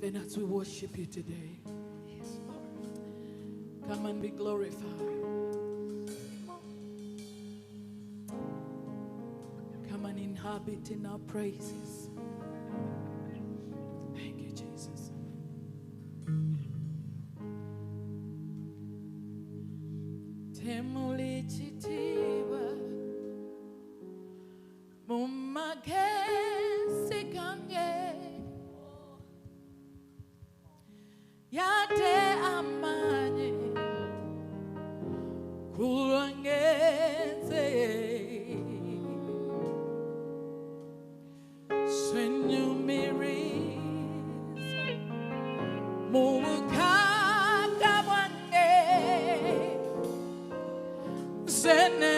even as we worship you today. Come and be glorified. Come and inhabit in our praises. Thank you, Jesus. Temuli chitiwa mumagesi kange yate amanye kulangeze senyumiris mukaka wange sene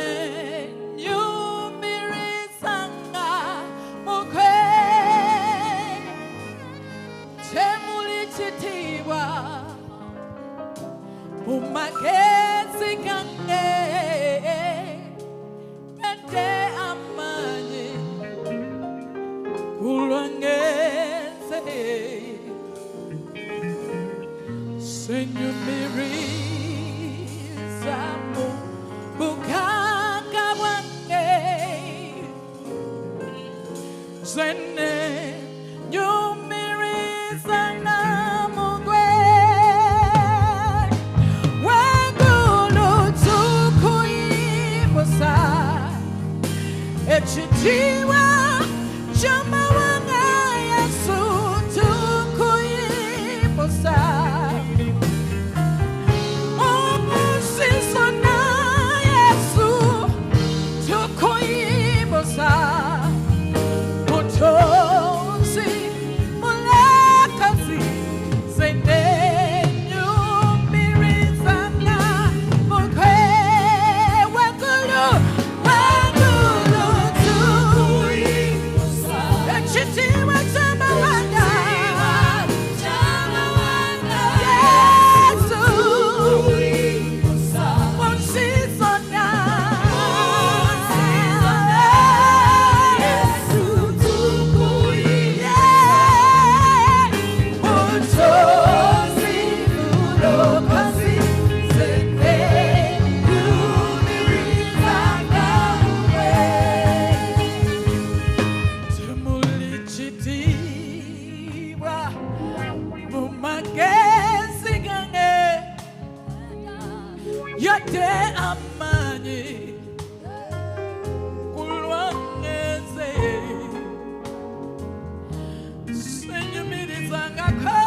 nyumirisanga mukwe temuli chitiwa umagezi kange ete amanye kulangeze senyumirisa mukaka wange sene nyumirisa namugwe wangulu tukuiposa echitiwa chama wanga Yesu tukuiposa omusisona Yesu tukuiposa mutozi mulakazi sene nyumirizanga mukwe wangulu tukuiposa echitiwa chama wanga Yesu omusisona Yesu tukuiposa mutozi mulakazi sene nyumirizanga mukwe temulichitiwa mumagezi gange yate amanye kulwangeze senyumirizanga ko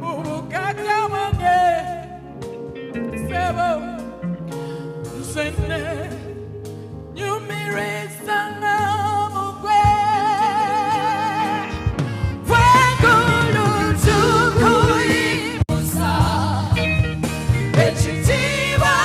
mubukaka wange sebo sene nyumirizanga mukwe wangulu tukuiposa echitiwa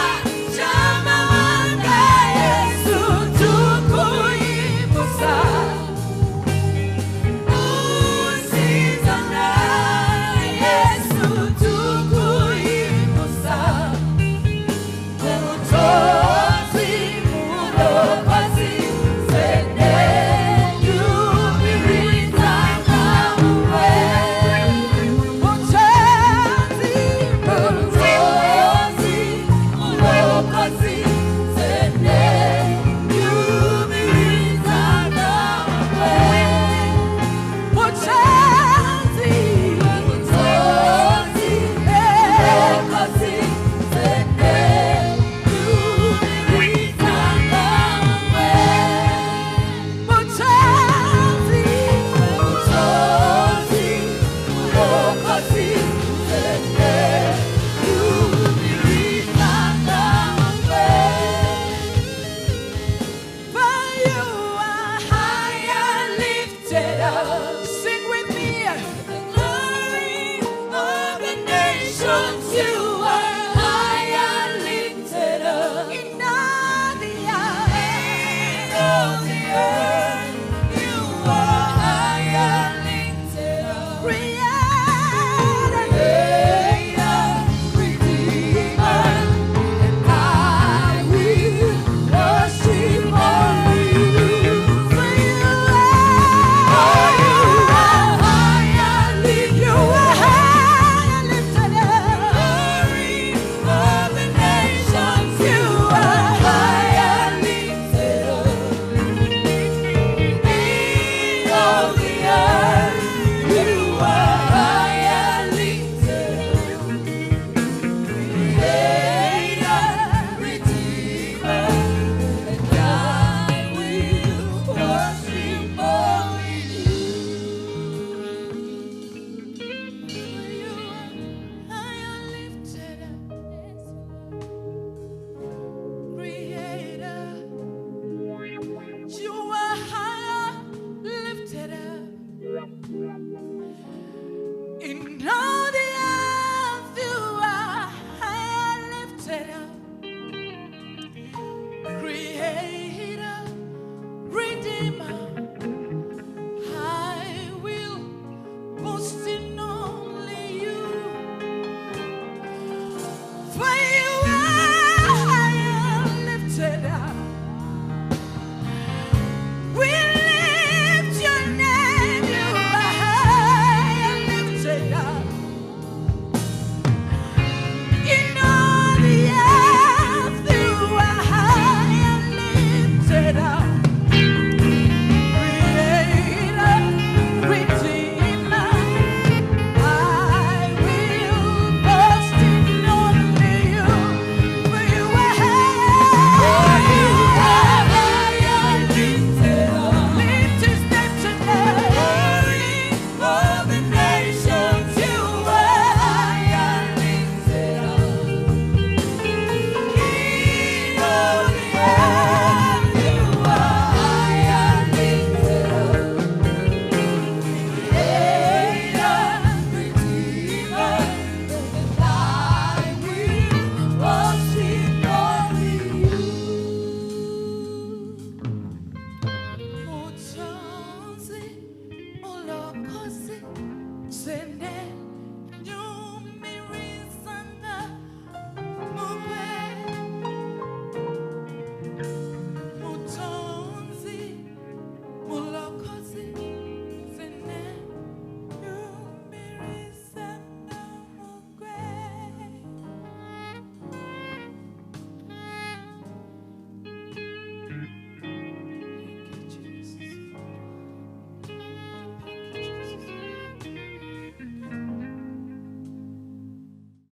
all